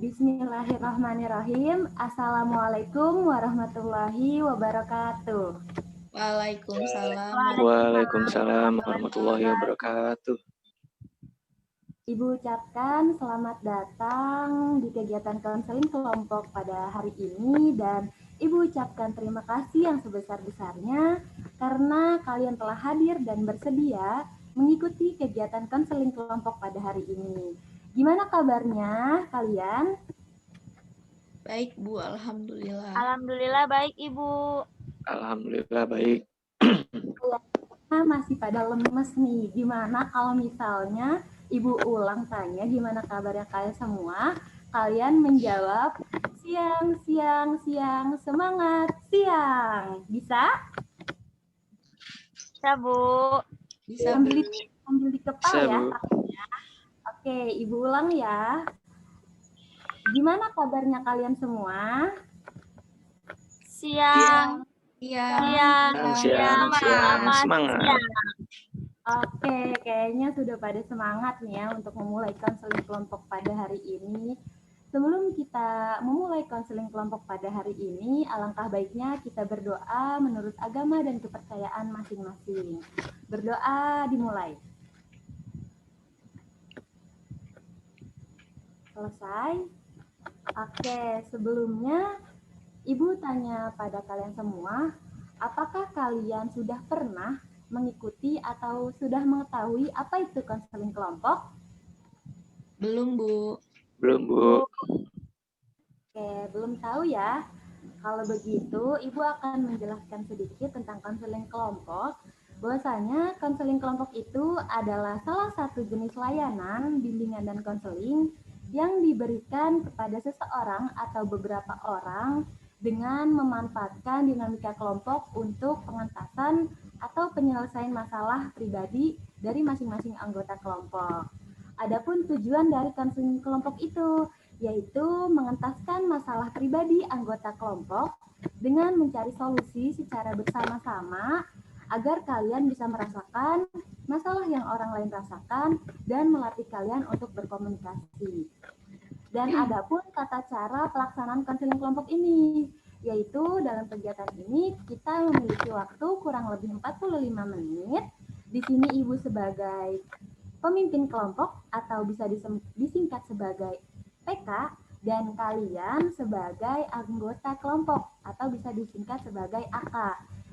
Bismillahirrahmanirrahim. Assalamualaikum warahmatullahi wabarakatuh. Waalaikumsalam warahmatullahi wabarakatuh. Ibu ucapkan selamat datang di kegiatan konseling kelompok pada hari ini dan Ibu ucapkan terima kasih yang sebesar-besarnya karena kalian telah hadir dan bersedia mengikuti kegiatan konseling kelompok pada hari ini. Gimana kabarnya kalian? Baik, Bu. Alhamdulillah. Alhamdulillah baik, Ibu. Alhamdulillah baik. Masih pada lemes nih. Gimana kalau misalnya Ibu ulang tanya gimana kabarnya kalian semua? Kalian menjawab siang, semangat, siang. Bisa? Bisa, Bu. Bisa, Sambil di kepala ya. Bu. Oke, Ibu ulang ya. Gimana kabarnya kalian semua? Siang. Semangat. Oke, kayaknya sudah pada semangat nih ya untuk memulai konseling kelompok pada hari ini. Sebelum kita memulai konseling kelompok pada hari ini, alangkah baiknya kita berdoa menurut agama dan kepercayaan masing-masing. Berdoa dimulai. Selesai? Oke, sebelumnya Ibu tanya pada kalian semua, apakah kalian sudah pernah mengikuti atau sudah mengetahui apa itu konseling kelompok? Belum, Bu. Belum, Bu. Oke, belum tahu ya. Kalau begitu, Ibu akan menjelaskan sedikit tentang konseling kelompok. Bahwasanya konseling kelompok itu adalah salah satu jenis layanan, bimbingan dan konseling yang diberikan kepada seseorang atau beberapa orang dengan memanfaatkan dinamika kelompok untuk pengentasan atau penyelesaian masalah pribadi dari masing-masing anggota kelompok. Adapun tujuan dari konseling kelompok itu yaitu mengentaskan masalah pribadi anggota kelompok dengan mencari solusi secara bersama-sama agar kalian bisa merasakan masalah yang orang lain rasakan dan melatih kalian untuk berkomunikasi. Dan adapun tata cara pelaksanaan konseling kelompok ini, yaitu dalam kegiatan ini kita memiliki waktu kurang lebih 45 menit. Di sini Ibu sebagai pemimpin kelompok atau bisa disingkat sebagai PK dan kalian sebagai anggota kelompok atau bisa disingkat sebagai AK.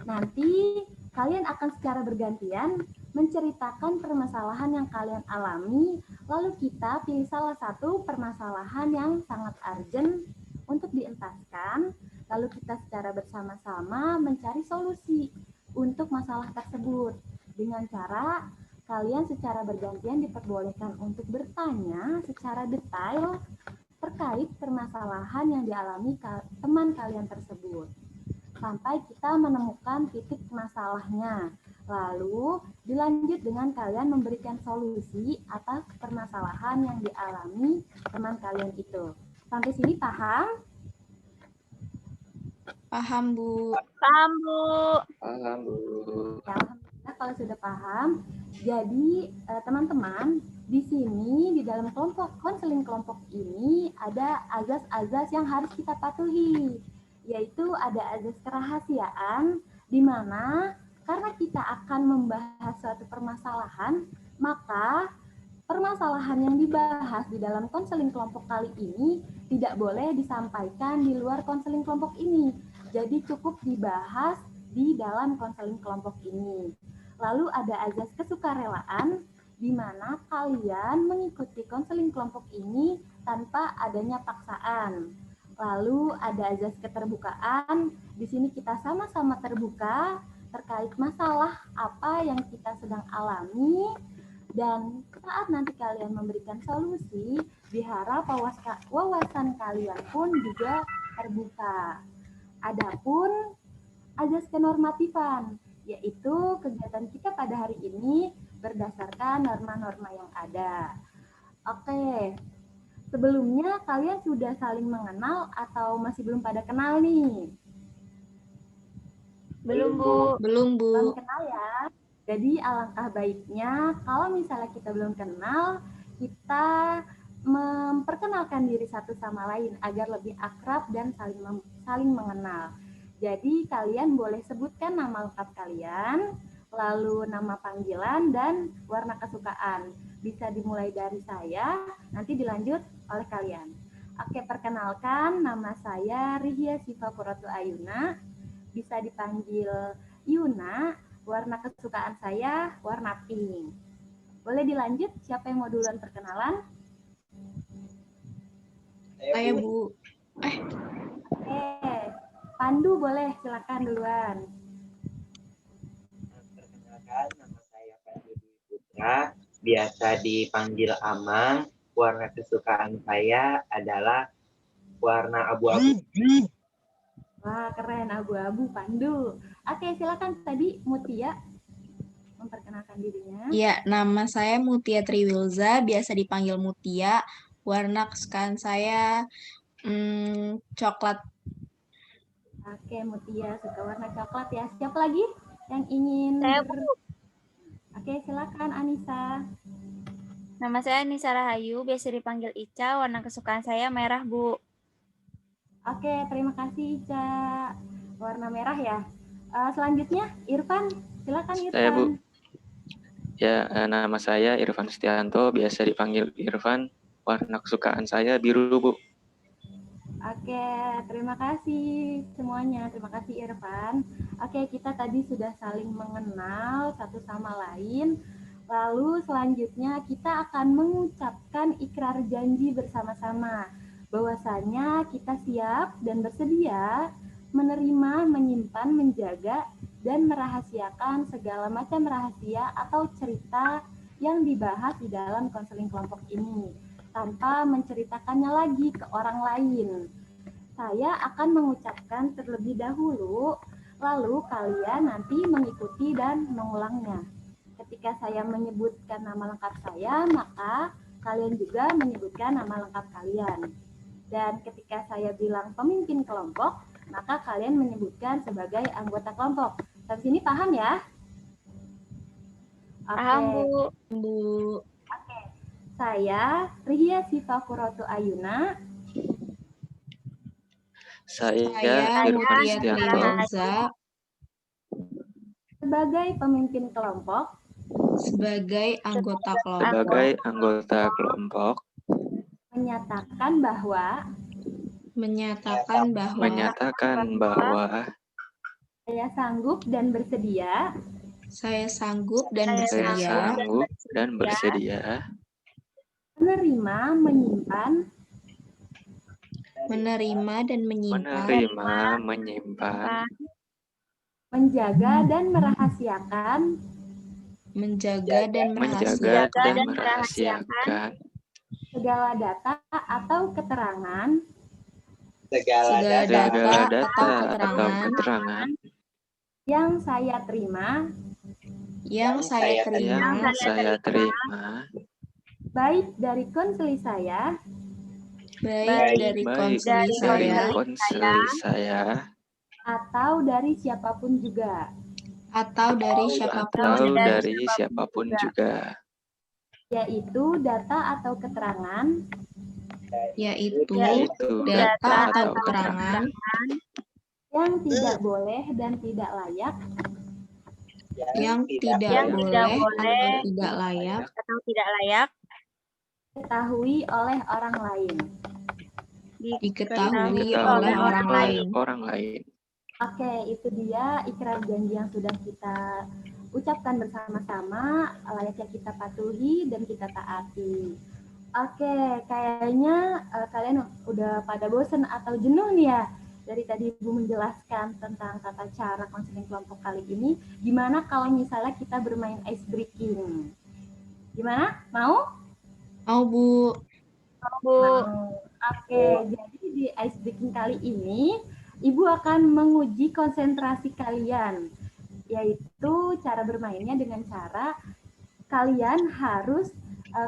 Nanti kalian akan secara bergantian menceritakan permasalahan yang kalian alami, lalu kita pilih salah satu permasalahan yang sangat urgent untuk dientaskan, lalu kita secara bersama-sama mencari solusi untuk masalah tersebut dengan cara kalian secara bergantian diperbolehkan untuk bertanya secara detail terkait permasalahan yang dialami teman kalian tersebut sampai kita menemukan titik masalahnya. Lalu dilanjut dengan kalian memberikan solusi atas permasalahan yang dialami teman kalian itu. Sampai sini paham? Paham, Bu. Paham, Bu. Paham, Bu. Ya, alhamdulillah kalau sudah paham. Jadi teman-teman, di sini di dalam kelompok konseling kelompok ini ada azas-azas yang harus kita patuhi, yaitu ada azas kerahasiaan di mana karena kita akan membahas suatu permasalahan, maka permasalahan yang dibahas di dalam konseling kelompok kali ini tidak boleh disampaikan di luar konseling kelompok ini. Jadi cukup dibahas di dalam konseling kelompok ini. Lalu ada azas kesukarelaan di mana kalian mengikuti konseling kelompok ini tanpa adanya paksaan. Lalu ada azas keterbukaan, di sini kita sama-sama terbuka terkait masalah apa yang kita sedang alami dan saat nanti kalian memberikan solusi, diharap wawasan kalian pun juga terbuka. Adapun azas kenormatifan, yaitu kegiatan kita pada hari ini berdasarkan norma-norma yang ada. Oke, sebelumnya kalian sudah saling mengenal atau masih belum pada kenal nih? Belum, Bu. Belum, Bu. Belum kenal ya. Jadi alangkah baiknya kalau misalnya kita belum kenal, kita memperkenalkan memperkenalkan diri satu sama lain agar lebih akrab dan saling mengenal. Jadi kalian boleh sebutkan nama lengkap kalian, lalu nama panggilan dan warna kesukaan. Bisa dimulai dari saya, nanti dilanjut oleh kalian. Oke, perkenalkan, nama saya Rihia Siva Puratu Ayuna, bisa dipanggil Yuna, warna kesukaan saya warna pink. Boleh dilanjut, siapa yang mau duluan perkenalan? Saya, Bu. Oke, Pandu boleh, silakan duluan. Perkenalkan, nama saya Pandu Dwi Putra, biasa dipanggil Amang. Warna kesukaan saya adalah warna abu-abu. Wah, keren, abu-abu, Pandu. Oke, silakan tadi Mutia memperkenalkan dirinya. Ya, nama saya Mutia Triwilza, biasa dipanggil Mutia. Warna kesukaan saya coklat. Oke, Mutia suka warna coklat ya. Siapa lagi yang ingin? Saya, Bu. Oke, silakan Anissa. Nama saya Nisa Rahayu, biasa dipanggil Ica. Warna kesukaan saya merah, Bu. Oke, terima kasih Ica. Warna merah ya. Selanjutnya Irfan, silakan Irfan. Saya, Bu. Ya, nama saya Irfan Setianto, biasa dipanggil Irfan. Warna kesukaan saya biru, Bu. Oke, terima kasih semuanya. Terima kasih Irfan. Oke, kita tadi sudah saling mengenal satu sama lain. Lalu selanjutnya kita akan mengucapkan ikrar janji bersama-sama bahwasanya kita siap dan bersedia menerima, menyimpan, menjaga, dan merahasiakan segala macam rahasia atau cerita yang dibahas di dalam konseling kelompok ini tanpa menceritakannya lagi ke orang lain. Saya akan mengucapkan terlebih dahulu, lalu kalian nanti mengikuti dan mengulangnya. Ketika saya menyebutkan nama lengkap saya, maka kalian juga menyebutkan nama lengkap kalian. Dan ketika saya bilang pemimpin kelompok, maka kalian menyebutkan sebagai anggota kelompok. Sampai sini paham ya? Oke. Paham, Bu. Bu. Saya Rihia Siva Puratu Ayuna. Saya Saya Irfan Mutia Setianto, Triwilza, Sebagai pemimpin kelompok, sebagai anggota kelompok, sebagai anggota kelompok, menyatakan bahwa menyatakan bahwa saya sanggup dan bersedia saya sanggup dan saya bersedia sanggup dan bersedia menerima, menerima dan menyimpan, menjaga dan merahasiakan menjaga dan merahasiakan segala data atau keterangan segala data atau keterangan yang saya terima yang saya terima baik dari konseli saya baik dari konseli saya atau dari siapapun juga, atau dari siapapun juga, yaitu data atau keterangan yaitu data atau keterangan yang tidak boleh dan tidak layak yang tidak boleh Atau tidak layak diketahui oleh orang lain. diketahui oleh orang lain. Oke, itu dia ikrar janji yang sudah kita ucapkan bersama-sama, layaknya kita patuhi dan kita taati. Oke, kayaknya kalian udah pada bosan atau jenuh nih ya dari tadi Ibu menjelaskan tentang tata cara konseling kelompok kali ini. Gimana kalau misalnya kita bermain ice breaking? Gimana? Mau? Mau, Bu. Mau. Oke, jadi di ice breaking kali ini Ibu akan menguji konsentrasi kalian, yaitu cara bermainnya dengan cara kalian harus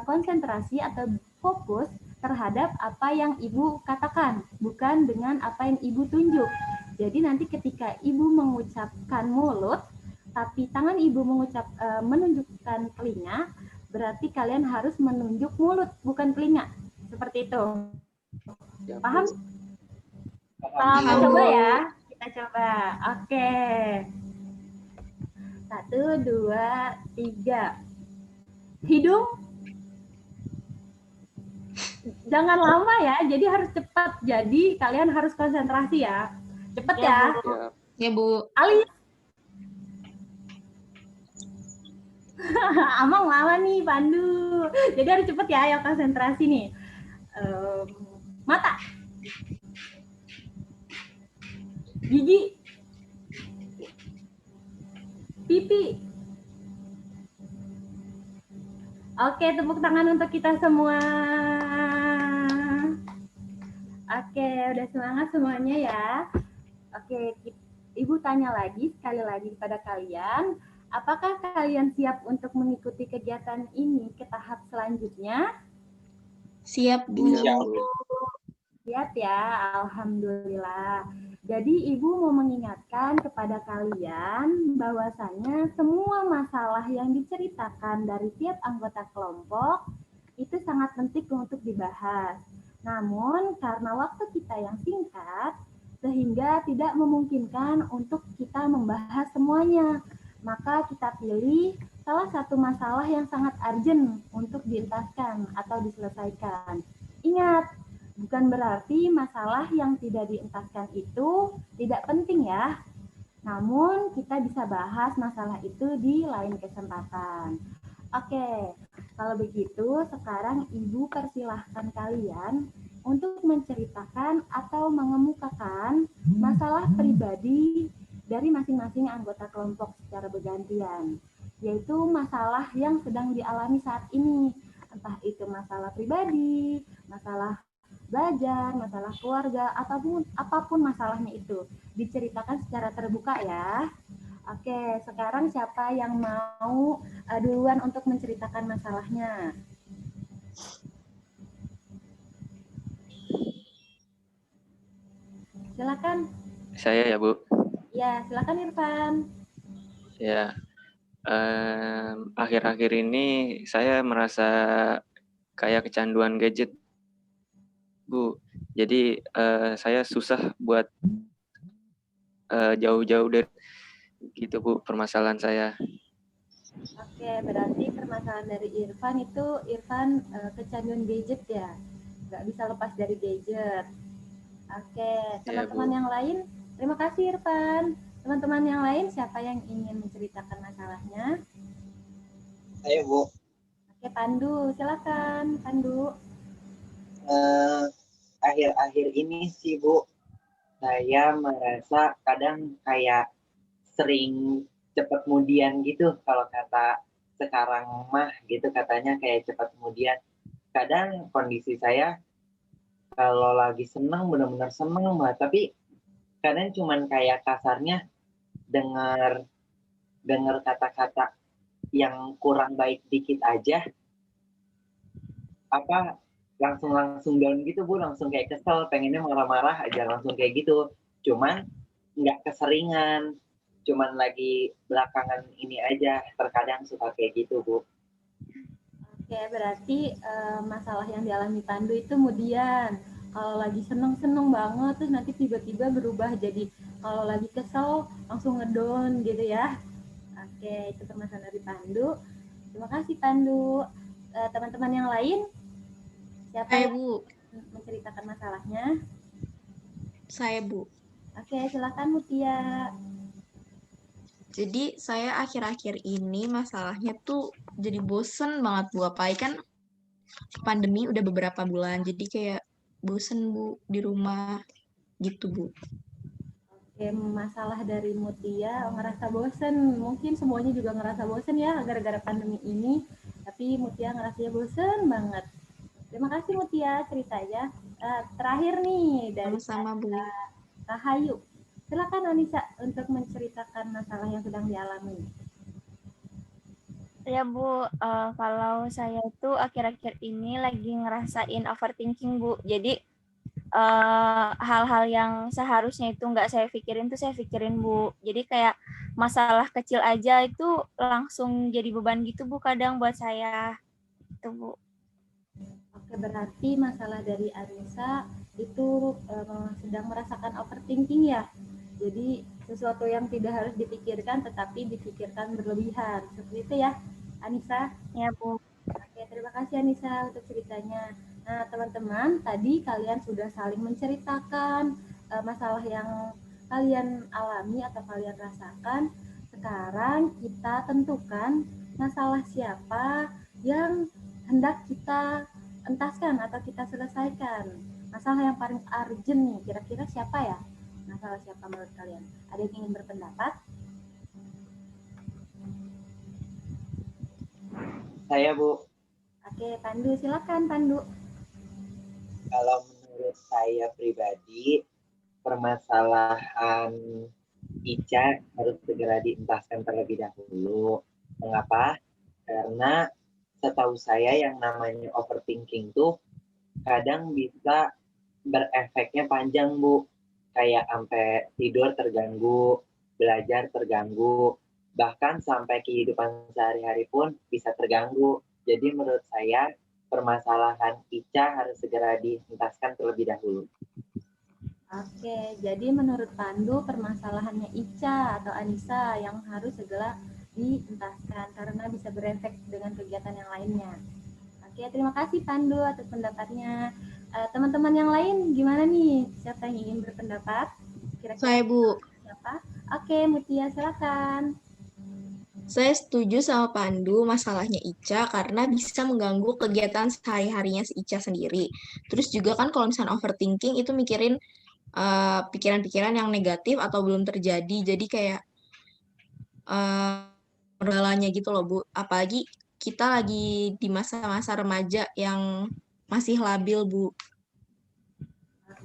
konsentrasi atau fokus terhadap apa yang Ibu katakan, bukan dengan apa yang Ibu tunjuk. Jadi nanti ketika Ibu mengucapkan mulut, tapi tangan Ibu menunjukkan telinga, berarti kalian harus menunjuk mulut, bukan telinga. Seperti itu. Ya, Bu. Paham? Paham, Paham, Coba Bu. ya. Kita coba. Oke. 1, 2, 3. Hidung. Jangan lama ya. Jadi harus cepat. Jadi kalian harus konsentrasi ya. Cepat Ya, ya. Bu. Ya, Ya, Bu. Alis. Amang lama nih, Pandu. Jadi harus cepet ya, yang konsentrasi nih. Mata. Gigi. Pipi. Oke, tepuk tangan untuk kita semua. Oke, udah semangat semuanya ya. Oke, Ibu tanya lagi, sekali lagi kepada kalian. Apakah kalian siap untuk mengikuti kegiatan ini ke tahap selanjutnya? Siap, Bu. siap, Bu. Siap ya, alhamdulillah. Jadi Ibu mau mengingatkan kepada kalian bahwasanya semua masalah yang diceritakan dari tiap anggota kelompok itu sangat penting untuk dibahas. Namun karena waktu kita yang singkat, sehingga tidak memungkinkan untuk kita membahas semuanya. Maka kita pilih salah satu masalah yang sangat urgent untuk dientaskan atau diselesaikan. Ingat, bukan berarti masalah yang tidak dientaskan itu tidak penting ya. Namun kita bisa bahas masalah itu di lain kesempatan. Oke, kalau begitu sekarang Ibu persilahkan kalian untuk menceritakan atau mengemukakan masalah pribadi dari masing-masing anggota kelompok secara bergantian, yaitu masalah yang sedang dialami saat ini. Entah itu masalah pribadi, masalah belajar, masalah keluarga, ataupun apapun masalahnya itu. Diceritakan secara terbuka ya. Oke, sekarang siapa yang mau duluan untuk menceritakan masalahnya? Silakan. Saya ya, Bu. Ya, silakan Irfan. Ya, akhir-akhir ini saya merasa kayak kecanduan gadget, Bu. Jadi saya susah buat jauh-jauh dari gitu, Bu, permasalahan saya. Oke, berarti permasalahan dari Irfan itu Irfan kecanduan gadget ya? Nggak bisa lepas dari gadget. Oke, teman-teman Bu. yang lain, terima kasih Irfan. Teman-teman yang lain, siapa yang ingin menceritakan masalahnya? Ayo, Bu. Oke, Pandu, silakan, Pandu. Akhir-akhir ini sih, Bu, saya merasa kadang kayak sering cepat kemudian gitu, kalau kata sekarang mah gitu katanya kayak cepat kemudian. Kadang kondisi saya kalau lagi seneng benar-benar seneng banget, tapi kadang cuman kayak kasarnya dengar kata-kata yang kurang baik dikit aja, apa langsung down gitu, Bu, langsung kayak kesel, pengennya marah-marah aja langsung kayak gitu. Cuman nggak keseringan, cuman lagi belakangan ini aja terkadang suka kayak gitu, Bu. Oke, berarti masalah yang dialami Pandu itu kemudian kalau lagi seneng-seneng banget terus nanti tiba-tiba berubah jadi kalau lagi kesel langsung ngedown gitu ya. Oke, itu permasalahan dari Pandu. Terima kasih Pandu. Teman-teman yang lain, siapa Saya, yang Bu. menceritakan masalahnya? Saya, Bu. Oke, silakan Mutia. Jadi saya akhir-akhir ini masalahnya tuh jadi bosen banget, Bu. Apalagi kan pandemi udah beberapa bulan, jadi kayak bosen, Bu, di rumah gitu, Bu. Oke, masalah dari Mutia ngerasa bosen. Mungkin semuanya juga ngerasa bosen ya gara-gara pandemi ini. Tapi Mutia ngerasanya bosen banget. Terima kasih Mutia ceritanya. Terakhir nih dari Sama-sama, Bu. Rahayu. Silakan Anissa untuk menceritakan masalah yang sedang dialami. Ya Bu, kalau saya itu akhir-akhir ini lagi ngerasain overthinking Bu. Jadi hal-hal yang seharusnya itu nggak saya pikirin tuh saya pikirin Bu. Jadi kayak masalah kecil aja itu langsung jadi beban gitu Bu kadang buat saya. Itu Bu. Oke, berarti masalah dari Anissa itu sedang merasakan overthinking ya. Jadi sesuatu yang tidak harus dipikirkan tetapi dipikirkan berlebihan. Seperti itu ya, Anissa? Ya, Bu. Oke, terima kasih Anissa untuk ceritanya. Nah, teman-teman, tadi kalian sudah saling menceritakan masalah yang kalian alami atau kalian rasakan. Sekarang kita tentukan masalah siapa yang hendak kita entaskan atau kita selesaikan. Masalah yang paling urgent nih, kira-kira siapa ya? Masalah siapa menurut kalian? Ada yang ingin berpendapat? Saya, Bu. Oke, Pandu, silakan Pandu. Kalau menurut saya pribadi, permasalahan Ica harus segera dientaskan terlebih dahulu. Mengapa? Karena setahu saya yang namanya overthinking tuh kadang bisa berefeknya panjang, Bu. Kayak sampai tidur terganggu, belajar terganggu, bahkan sampai kehidupan sehari-hari pun bisa terganggu. Jadi menurut saya permasalahan Ica harus segera dientaskan terlebih dahulu. Oke, jadi menurut Pandu permasalahannya Ica atau Anissa yang harus segera dientaskan karena bisa berefek dengan kegiatan yang lainnya. Oke, terima kasih Pandu atas pendapatnya. Teman-teman yang lain gimana nih? Siapa yang ingin berpendapat? Kira-kira Saya, Bu. siapa? Oke, Mutia silakan. Saya setuju sama Pandu masalahnya Ica karena bisa mengganggu kegiatan sehari-harinya si Ica sendiri. Terus juga kan kalau misalnya overthinking itu mikirin pikiran-pikiran yang negatif atau belum terjadi. Jadi kayak kendalanya gitu loh, Bu. Apalagi kita lagi di masa-masa remaja yang masih labil, Bu.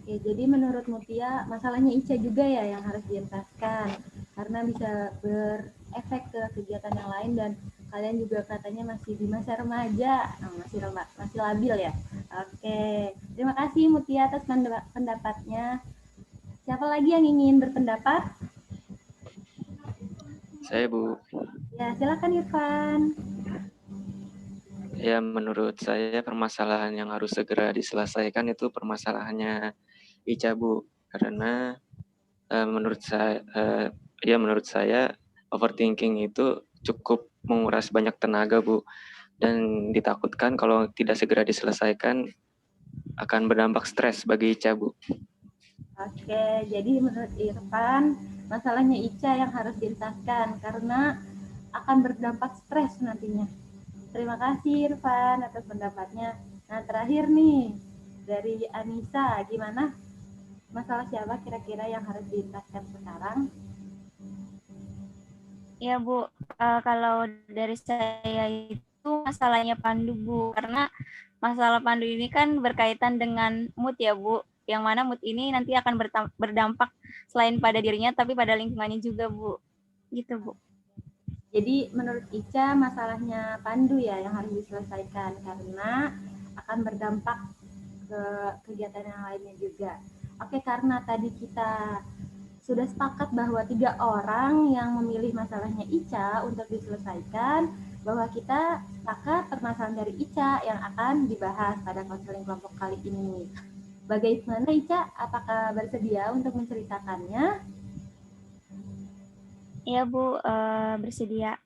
Oke, jadi menurut Mutia masalahnya Ica juga ya yang harus dientaskan karena bisa berefek ke kegiatan yang lain dan kalian juga katanya masih di masa remaja, masih labil ya. Oke, terima kasih Mutia atas pendapatnya. Siapa lagi yang ingin berpendapat? Saya, Bu. Ya, silakan Irfan. Ya, menurut saya permasalahan yang harus segera diselesaikan itu permasalahannya Ica, Bu. Karena menurut saya overthinking itu cukup menguras banyak tenaga, Bu. Dan ditakutkan kalau tidak segera diselesaikan akan berdampak stres bagi Ica, Bu. Oke, jadi menurut Irfan masalahnya Ica yang harus dientaskan karena akan berdampak stres nantinya. Terima kasih Irfan atas pendapatnya. Nah, terakhir nih dari Anissa, gimana? Masalah siapa kira-kira yang harus dientaskan sekarang? Ya, Bu. Kalau dari saya itu masalahnya Pandu, Bu. Karena masalah Pandu ini kan berkaitan dengan mood ya, Bu. Yang mana mood ini nanti akan berdampak selain pada dirinya, tapi pada lingkungannya juga, Bu. Gitu, Bu. Jadi menurut Ica masalahnya Pandu ya yang harus diselesaikan karena akan berdampak ke kegiatan yang lainnya juga. Oke, karena tadi kita sudah sepakat bahwa 3 orang yang memilih masalahnya Ica untuk diselesaikan, bahwa kita sepakat permasalahan dari Ica yang akan dibahas pada konseling kelompok kali ini. Bagaimana Ica? Apakah bersedia untuk menceritakannya? Iya, Bu, bersedia.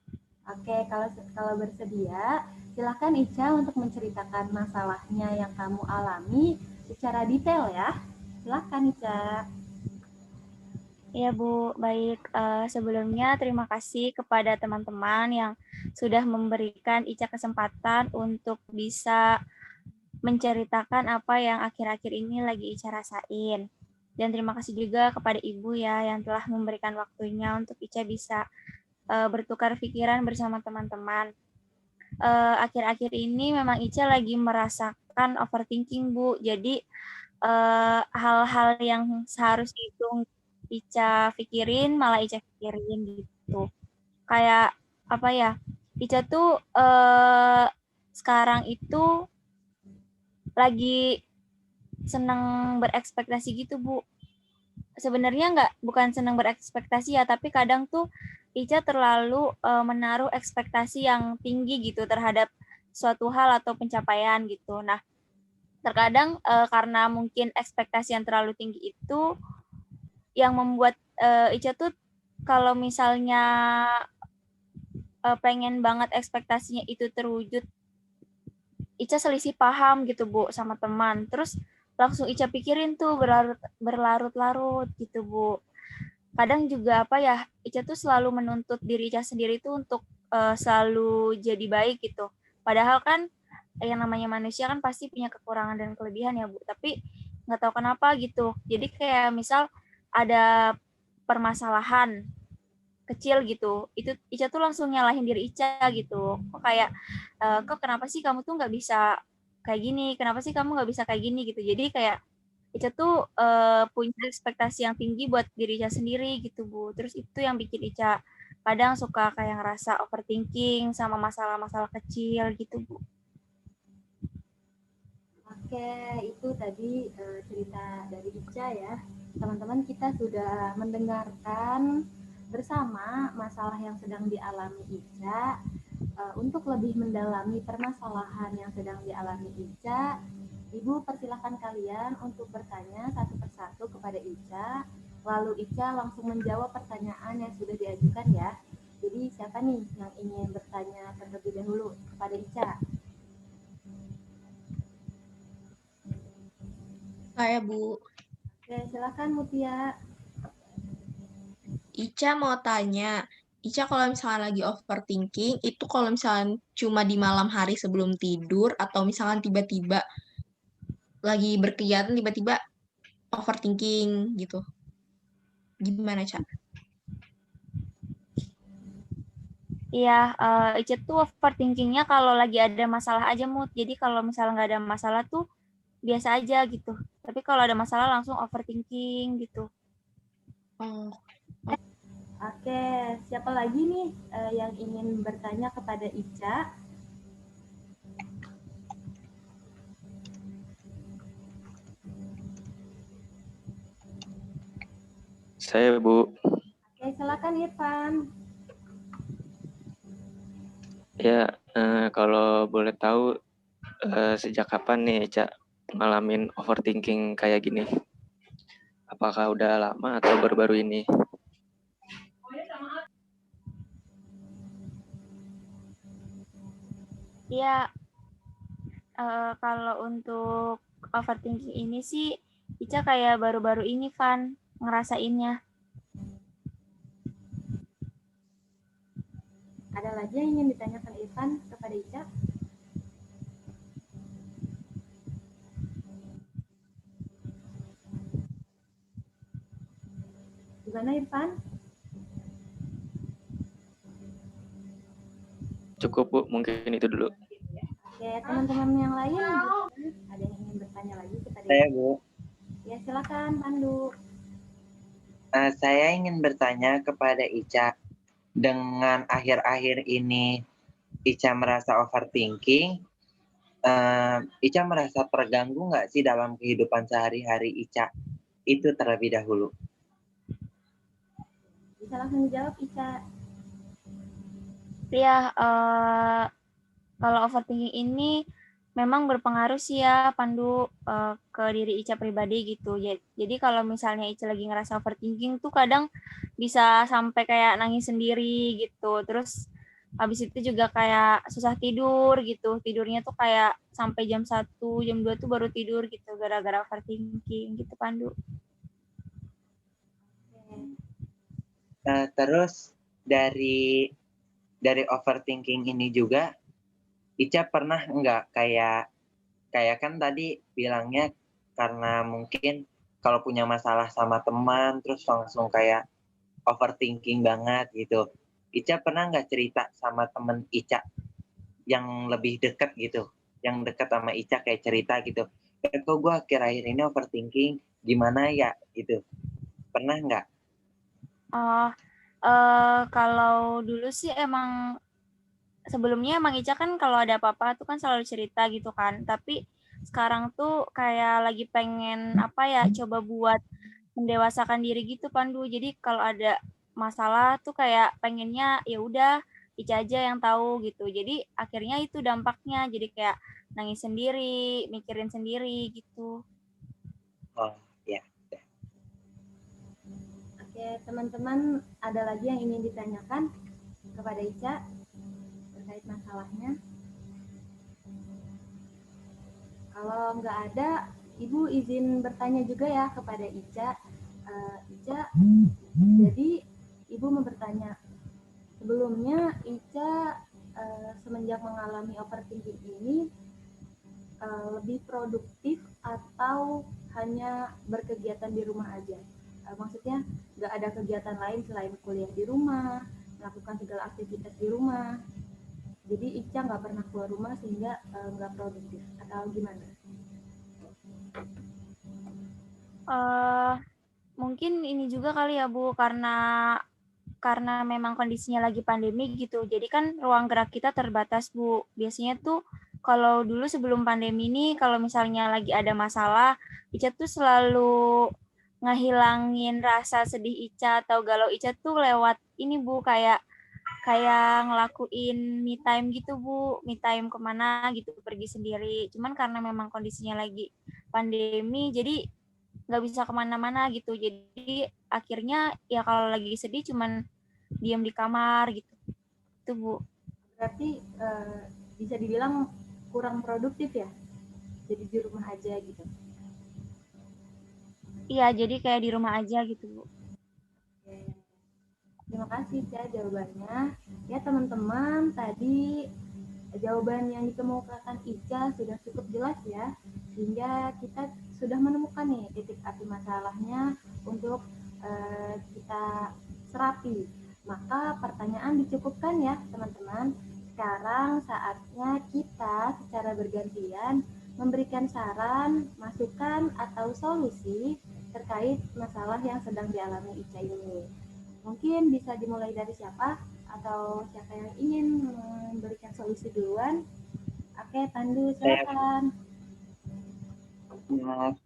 Oke, kalau bersedia, silakan Ica untuk menceritakan masalahnya yang kamu alami secara detail ya. Silakan Ica. Iya, Bu, baik. Sebelumnya terima kasih kepada teman-teman yang sudah memberikan Ica kesempatan untuk bisa menceritakan apa yang akhir-akhir ini lagi Ica rasain. Dan terima kasih juga kepada Ibu ya yang telah memberikan waktunya untuk Ica bisa bertukar pikiran bersama teman-teman. Akhir-akhir ini memang Ica lagi merasakan overthinking, Bu. Jadi hal-hal yang seharusnya itu Ica pikirin malah Ica pikirin gitu. Kayak apa ya? Ica tuh sekarang itu lagi senang berekspektasi gitu, Bu. Sebenarnya bukan senang berekspektasi ya, tapi kadang tuh Ica terlalu menaruh ekspektasi yang tinggi gitu terhadap suatu hal atau pencapaian gitu. Nah, terkadang karena mungkin ekspektasi yang terlalu tinggi itu yang membuat Ica tuh kalau misalnya pengen banget ekspektasinya itu terwujud, Ica selisih paham gitu Bu sama teman. Terus langsung Ica pikirin tuh berlarut-larut gitu Bu. Kadang juga apa ya, Ica tuh selalu menuntut diri Ica sendiri tuh untuk selalu jadi baik gitu. Padahal kan yang namanya manusia kan pasti punya kekurangan dan kelebihan ya Bu. Tapi nggak tahu kenapa gitu. Jadi kayak misal ada permasalahan kecil gitu, itu Ica tuh langsung nyalahin diri Ica gitu. Kok kayak kok kenapa sih kamu tuh nggak bisa kayak gini, kenapa sih kamu nggak bisa kayak gini gitu. Jadi kayak Ica tuh punya ekspektasi yang tinggi buat diri Ica sendiri gitu Bu. Terus itu yang bikin Ica kadang suka kayak ngerasa overthinking sama masalah-masalah kecil gitu Bu. Oke, itu tadi cerita dari Ica ya. Teman-teman, kita sudah mendengarkan bersama masalah yang sedang dialami Ica. Untuk lebih mendalami permasalahan yang sedang dialami Ica, Ibu persilahkan kalian untuk bertanya satu persatu kepada Ica. Lalu Ica langsung menjawab pertanyaan yang sudah diajukan ya. Jadi siapa nih yang ingin bertanya terlebih dahulu kepada Ica? Saya Bu. Oke, silakan Mutia. Ica mau tanya, Ica kalau misalnya lagi overthinking, itu kalau misalnya cuma di malam hari sebelum tidur, atau misalnya tiba-tiba lagi berkegiatan, tiba-tiba overthinking gitu. Gimana, Ca? Iya, Ica tuh overthinkingnya kalau lagi ada masalah aja Mut. Jadi kalau misalnya nggak ada masalah tuh biasa aja gitu. Tapi kalau ada masalah langsung overthinking gitu. Oh, Oke, siapa lagi nih yang ingin bertanya kepada Ica? Saya Bu. Oke, silakan Irfan. Ya, kalau boleh tahu sejak kapan nih Ica ngalamin overthinking kayak gini? Apakah udah lama atau baru-baru ini? Iya, kalau untuk overthinking ini sih Ica kayak baru-baru ini Van ngerasainnya. Ada lagi yang ingin ditanyakan Irfan kepada Ica? Gimana Irfan? Cukup Bu, mungkin itu dulu. Oke, teman-teman yang lain ada yang ingin bertanya lagi kepada Saya Ica? Bu, Ya, silakan Pandu. saya ingin bertanya kepada Ica, dengan akhir-akhir ini Ica merasa overthinking, Ica merasa terganggu nggak sih dalam kehidupan sehari-hari Ica? Itu terlebih dahulu. Bisa langsung dijawab Ica. Iya, kalau overthinking ini memang berpengaruh sih ya Pandu ke diri Ica pribadi gitu. Jadi kalau misalnya Ica lagi ngerasa overthinking tuh kadang bisa sampai kayak nangis sendiri gitu. Terus habis itu juga kayak susah tidur gitu. Tidurnya tuh kayak sampai jam 1, jam 2 tuh baru tidur gitu gara-gara overthinking gitu Pandu. Terus dari overthinking ini juga, Ica pernah nggak kayak kan tadi bilangnya karena mungkin kalau punya masalah sama teman terus langsung kayak overthinking banget gitu. Ica pernah nggak cerita sama temen Ica yang lebih dekat gitu, yang dekat sama Ica kayak cerita gitu, kok gue akhir-akhir ini overthinking, gimana ya gitu, pernah nggak? Kalau dulu sih emang sebelumnya emang Ica kan kalau ada apa-apa tuh kan selalu cerita gitu kan. Tapi sekarang tuh kayak lagi pengen apa ya coba buat mendewasakan diri gitu Pandu. Jadi kalau ada masalah tuh kayak pengennya ya udah Ica aja yang tahu gitu. Jadi akhirnya itu dampaknya. Jadi kayak nangis sendiri, mikirin sendiri gitu. Oh, ya. Oke, teman-teman, ada lagi yang ingin ditanyakan kepada Ica terkait masalahnya? Kalau nggak ada, Ibu izin bertanya juga ya kepada Ica. Ica, jadi Ibu mau bertanya, sebelumnya Ica semenjak mengalami overthinking ini lebih produktif atau hanya berkegiatan di rumah aja? Maksudnya nggak ada kegiatan lain selain kuliah di rumah, melakukan segala aktivitas di rumah. Jadi Ica nggak pernah keluar rumah sehingga nggak produktif atau gimana? Mungkin ini juga kali ya Bu, karena memang kondisinya lagi pandemi gitu. Jadi kan ruang gerak kita terbatas Bu. Biasanya tuh kalau dulu sebelum pandemi ini, kalau misalnya lagi ada masalah, Ica tuh selalu ngehilangin rasa sedih Ica atau galau Ica tuh lewat ini Bu, kayak ngelakuin me time gitu Bu, me time kemana gitu, pergi sendiri. Cuman karena memang kondisinya lagi pandemi, jadi nggak bisa kemana-mana gitu. Jadi akhirnya ya kalau lagi sedih cuman diam di kamar gitu. Itu Bu. Berarti bisa dibilang kurang produktif ya? Jadi di rumah aja gitu. Iya, jadi kayak di rumah aja gitu Bu. Oke. Terima kasih ya jawabannya. Ya teman-teman, tadi jawaban yang dikemukakan Ica sudah cukup jelas ya, sehingga kita sudah menemukan nih titik api masalahnya untuk kita serapi. Maka pertanyaan dicukupkan ya teman-teman. Sekarang saatnya kita secara bergantian memberikan saran, masukan, atau solusi terkait masalah yang sedang dialami Ica ini. Mungkin bisa dimulai dari siapa? Atau siapa yang ingin memberikan solusi duluan? Oke, Pandu, silakan.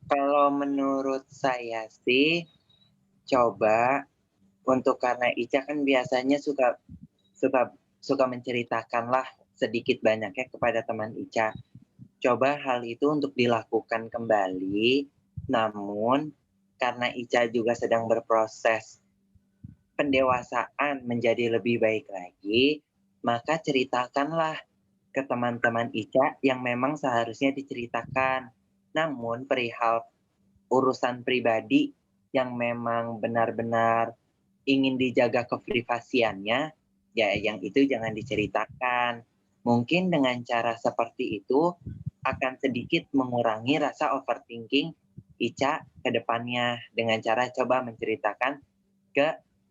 Kalau menurut saya sih, coba untuk karena Ica kan biasanya suka menceritakan lah sedikit banyaknya kepada teman Ica. Coba hal itu untuk dilakukan kembali, namun karena Ica juga sedang berproses pendewasaan menjadi lebih baik lagi, maka ceritakanlah ke teman-teman Ica yang memang seharusnya diceritakan. Namun perihal urusan pribadi yang memang benar-benar ingin dijaga keprivasiannya, ya yang itu jangan diceritakan. Mungkin dengan cara seperti itu akan sedikit mengurangi rasa overthinking Ica ke depannya dengan cara coba menceritakan ke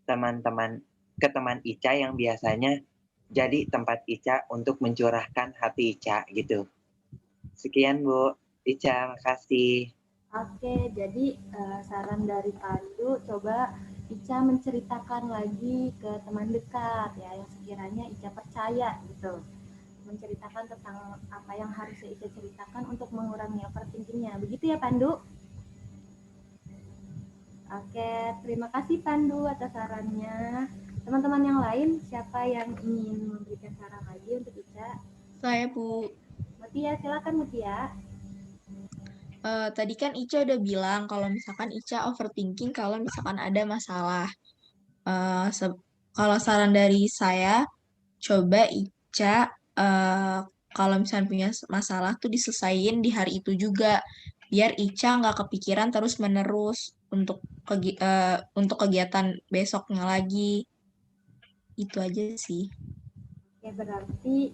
teman Ica yang biasanya jadi tempat Ica untuk mencurahkan hati Ica gitu. Sekian Bu Ica, makasih. Oke, jadi saran dari Pandu, coba Ica menceritakan lagi ke teman dekat ya, yang sekiranya Ica percaya gitu. Menceritakan tentang apa yang harusnya Ica ceritakan untuk mengurangi overthinkingnya. Begitu ya Pandu? Oke, terima kasih Pandu atas sarannya. Teman-teman yang lain, siapa yang ingin memberikan saran lagi untuk Ica? Saya Bu. Mutia, silakan Mutia. Tadi kan Ica udah bilang kalau misalkan Ica overthinking kalau misalkan ada masalah. Kalau saran dari saya, coba Ica kalau misalnya punya masalah tuh diselesain di hari itu juga, biar Ica nggak kepikiran terus-menerus untuk kegiatan besoknya lagi. Itu aja sih. Oke, berarti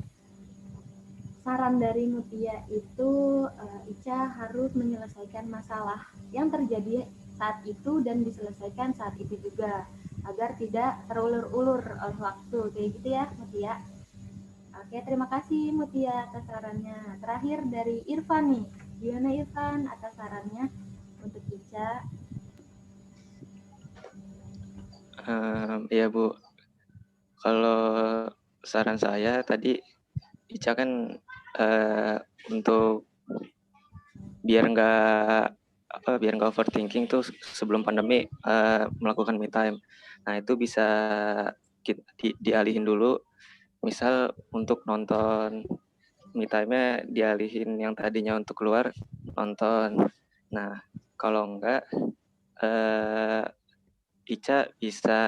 saran dari Mutia itu Ica harus menyelesaikan masalah yang terjadi saat itu dan diselesaikan saat itu juga agar tidak terulur-ulur oleh waktu. Kayak gitu ya Mutia. Oke, terima kasih Mutia atas sarannya. Terakhir dari Irfan nih. Gimana Irfan atas sarannya untuk Ica? Ya Bu, kalau saran saya tadi Ica kan untuk biar nggak overthinking tuh sebelum pandemi melakukan me time. Nah itu bisa dialihin dulu, misal untuk nonton me time-nya dialihin yang tadinya untuk keluar nonton. Nah, kalau enggak Ica bisa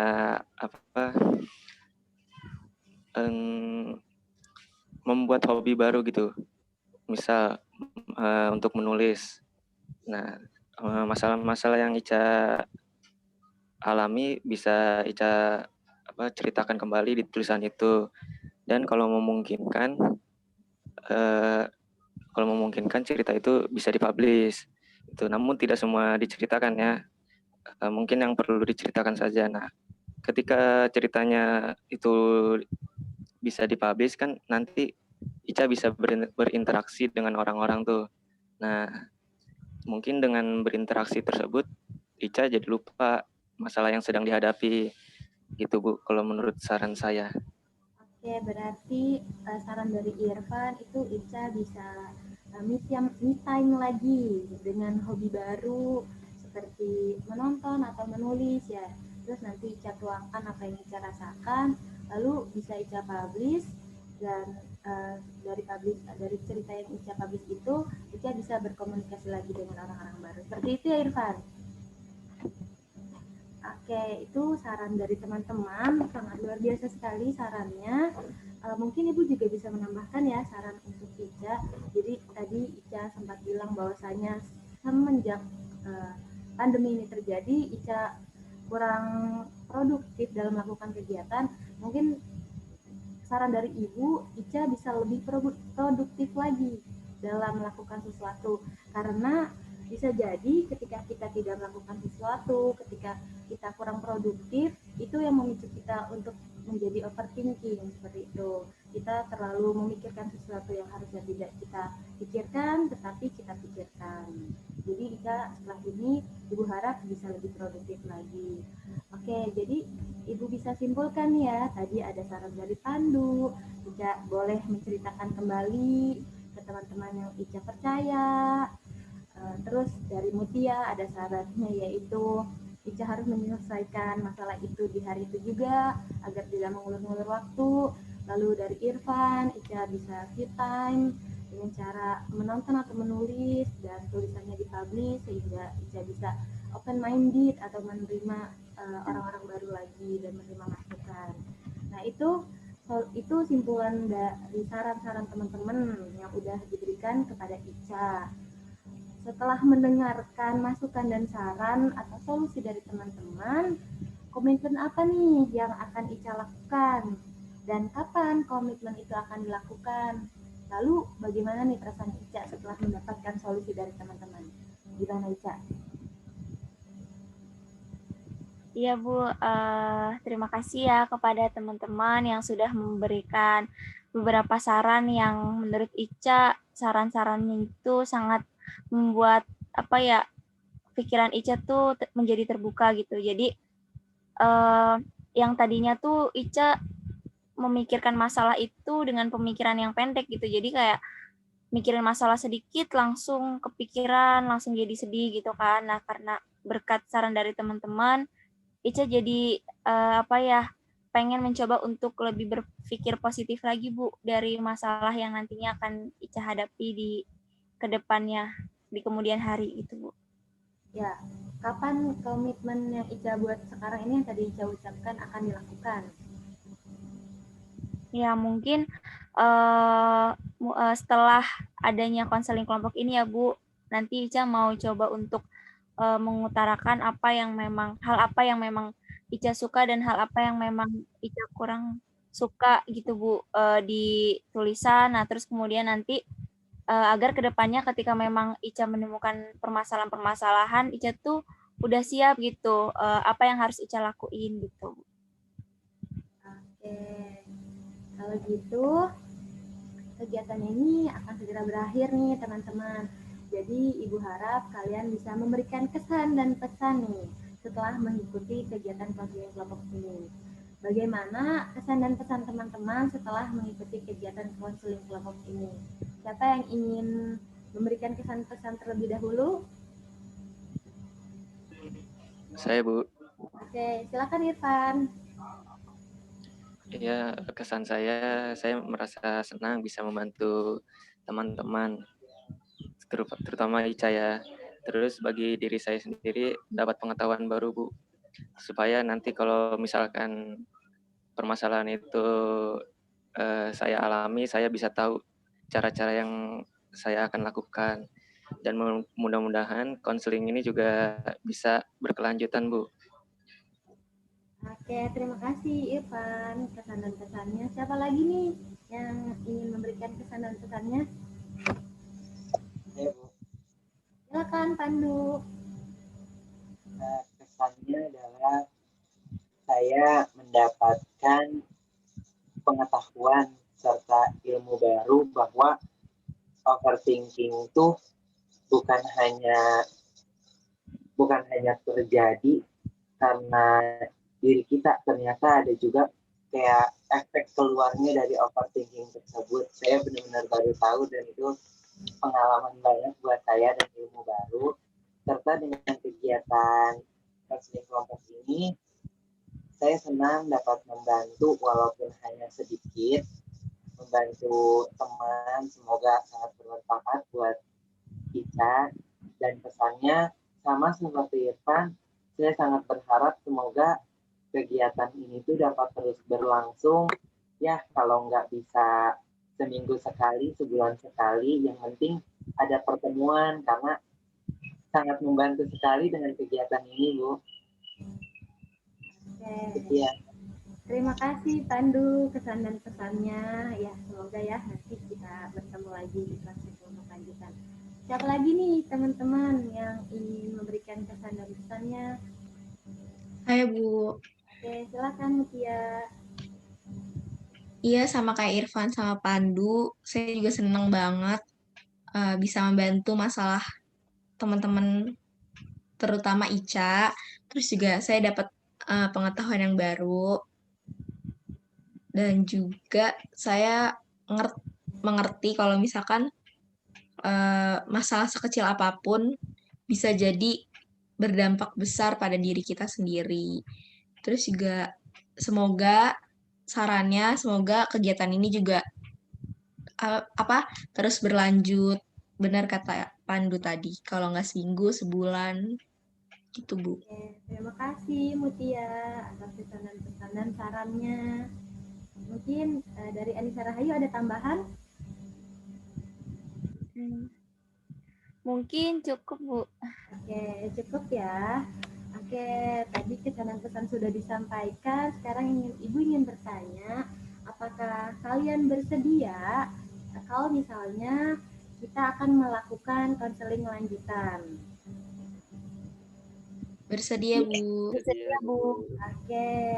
membuat hobi baru gitu. Misal untuk menulis. Nah, masalah-masalah yang Ica alami bisa Ica ceritakan kembali di tulisan itu. Dan kalau memungkinkan cerita itu bisa dipublish. Itu namun tidak semua diceritakan ya. Mungkin yang perlu diceritakan saja. Nah, ketika ceritanya itu bisa dipublish kan nanti Ica bisa berinteraksi dengan orang-orang tuh. Nah, mungkin dengan berinteraksi tersebut Ica jadi lupa masalah yang sedang dihadapi. Gitu Bu, kalau menurut saran saya. Oke, berarti saran dari Irfan itu Ica bisa me time lagi dengan hobi baru seperti menonton atau menulis ya. Terus nanti Ica tuangkan apa yang Ica rasakan, lalu bisa Ica publish dan dari cerita yang Ica publish itu Ica bisa berkomunikasi lagi dengan orang-orang baru. Seperti itu ya Irfan. Oke, itu saran dari teman-teman, sangat luar biasa sekali sarannya. Mungkin Ibu juga bisa menambahkan ya saran untuk Ica. Jadi tadi Ica sempat bilang bahwasanya semenjak pandemi ini terjadi, Ica kurang produktif dalam melakukan kegiatan. Mungkin saran dari Ibu, Ica bisa lebih produktif lagi dalam melakukan sesuatu. Karena bisa jadi ketika kita tidak melakukan sesuatu, ketika kita kurang produktif, itu yang memicu kita untuk menjadi overthinking seperti itu. Kita terlalu memikirkan sesuatu yang harusnya tidak kita pikirkan, tetapi kita pikirkan. Jadi Ica setelah ini Ibu harap bisa lebih produktif lagi. Oke, jadi Ibu bisa simpulkan ya, tadi ada saran dari Pandu, Ica boleh menceritakan kembali ke teman-teman yang Ica percaya. Terus dari Mutia ada sarannya yaitu Ica harus menyelesaikan masalah itu di hari itu juga agar tidak mengulur-ngulur waktu. Lalu dari Irfan, Ica bisa free time dengan cara menonton atau menulis dan tulisannya dipublish sehingga Ica bisa open minded atau menerima orang-orang baru lagi dan menerima masukan. Nah, itu simpulan dari saran-saran teman-teman yang udah diberikan kepada Ica. Setelah mendengarkan masukan dan saran atau solusi dari teman-teman, komitmen apa nih yang akan Ica lakukan? Dan kapan komitmen itu akan dilakukan? Lalu bagaimana nih perasaan Ica setelah mendapatkan solusi dari teman-teman? Gimana Ica? Iya Bu, terima kasih ya kepada teman-teman yang sudah memberikan beberapa saran yang menurut Ica saran-sarannya itu sangat membuat pikiran Ica tuh menjadi terbuka gitu. Jadi yang tadinya tuh Ica memikirkan masalah itu dengan pemikiran yang pendek gitu. Jadi kayak mikirin masalah sedikit langsung kepikiran, langsung jadi sedih gitu kan. Nah, karena berkat saran dari teman-teman, Ica jadi pengen mencoba untuk lebih berpikir positif lagi Bu dari masalah yang nantinya akan Ica hadapi di kedepannya di kemudian hari itu Bu. Ya, kapan komitmen yang Ica buat sekarang ini yang tadi Ica ucapkan akan dilakukan? Ya mungkin setelah adanya konseling kelompok ini ya Bu, nanti Ica mau coba untuk mengutarakan hal apa yang memang Ica suka dan hal apa yang memang Ica kurang suka gitu Bu di tulisan. Nah terus kemudian nanti agar kedepannya ketika memang Ica menemukan permasalahan-permasalahan, Ica tuh udah siap gitu apa yang harus Ica lakuin gitu. Oke, kalau gitu kegiatan ini akan segera berakhir nih teman-teman. Jadi Ibu harap kalian bisa memberikan kesan dan pesan nih setelah mengikuti kegiatan konseling kelompok ini. Bagaimana kesan dan pesan teman-teman setelah mengikuti kegiatan konseling kelompok ini? Siapa yang ingin memberikan kesan pesan terlebih dahulu? Saya Bu. Oke, silakan Irfan. Ya, kesan saya merasa senang bisa membantu teman-teman, terutama Ica ya. Terus bagi diri saya sendiri dapat pengetahuan baru, Bu, supaya nanti kalau misalkan permasalahan itu saya alami, saya bisa tahu cara-cara yang saya akan lakukan. Dan mudah-mudahan konseling ini juga bisa berkelanjutan, Bu. Oke, terima kasih Irfan kesan dan pesannya. Siapa lagi nih yang ingin memberikan kesan dan pesannya? Ya, Bu. Silakan Pandu. Nah, kesannya adalah saya mendapatkan pengetahuan serta ilmu baru bahwa overthinking itu bukan hanya terjadi karena diri kita, ternyata ada juga kayak efek keluarnya dari overthinking tersebut. Saya benar-benar baru tahu dan itu pengalaman banyak buat saya dan ilmu baru. Serta dengan kegiatan konseling kelompok ini, saya senang dapat membantu walaupun hanya sedikit, membantu teman, semoga sangat bermanfaat buat kita. Dan pesannya sama seperti Irfan, saya sangat berharap semoga kegiatan ini tuh dapat terus berlangsung. Ya, kalau nggak bisa seminggu sekali, sebulan sekali, yang penting ada pertemuan karena sangat membantu sekali dengan kegiatan ini, Bu. Oke. Ya. Terima kasih Pandu kesan dan pesannya. Ya, semoga ya nanti kita bertemu lagi di kelas kelompok lanjutan. Siapa lagi nih teman-teman yang ingin memberikan kesan dan pesannya? Hai Bu. Oke, silakan Mutia. Iya, sama kayak Irfan sama Pandu, saya juga seneng banget bisa membantu masalah teman-teman, terutama Ica. Terus juga saya dapat pengetahuan yang baru, dan juga saya mengerti kalau misalkan masalah sekecil apapun bisa jadi berdampak besar pada diri kita sendiri. Terus juga semoga kegiatan ini juga terus berlanjut. Benar kata Pandu tadi, kalau nggak seminggu, sebulan, gitu Bu. Oke, terima kasih Mutia atas pesanan-pesanan dan sarannya. Mungkin dari Anissa Rahayu ada tambahan? Mungkin cukup, Bu. Oke, cukup ya. Oke, tadi kesan-pesan sudah disampaikan. Sekarang Ibu ingin bertanya, apakah kalian bersedia kalau misalnya kita akan melakukan konseling lanjutan? Bersedia Bu. Bersedia, Bu. Oke,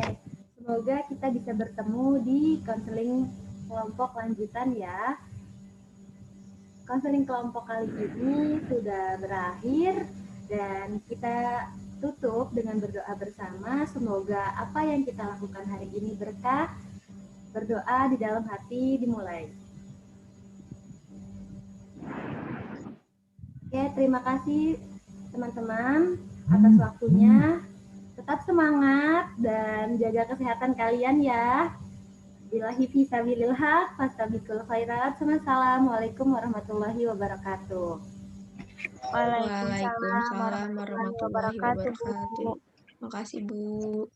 semoga kita bisa bertemu di konseling kelompok lanjutan ya. Konseling kelompok kali ini sudah berakhir dan kita tutup dengan berdoa bersama. Semoga apa yang kita lakukan hari ini berkah. Berdoa di dalam hati dimulai. Oke, terima kasih teman-teman atas waktunya. Tetap semangat dan jaga kesehatan kalian ya. Billahi fi sabilil haq, fastabiqul khairat. Assalamualaikum warahmatullahi wabarakatuh. Waalaikumsalam warahmatullahi wabarakatuh. Makasih Bu.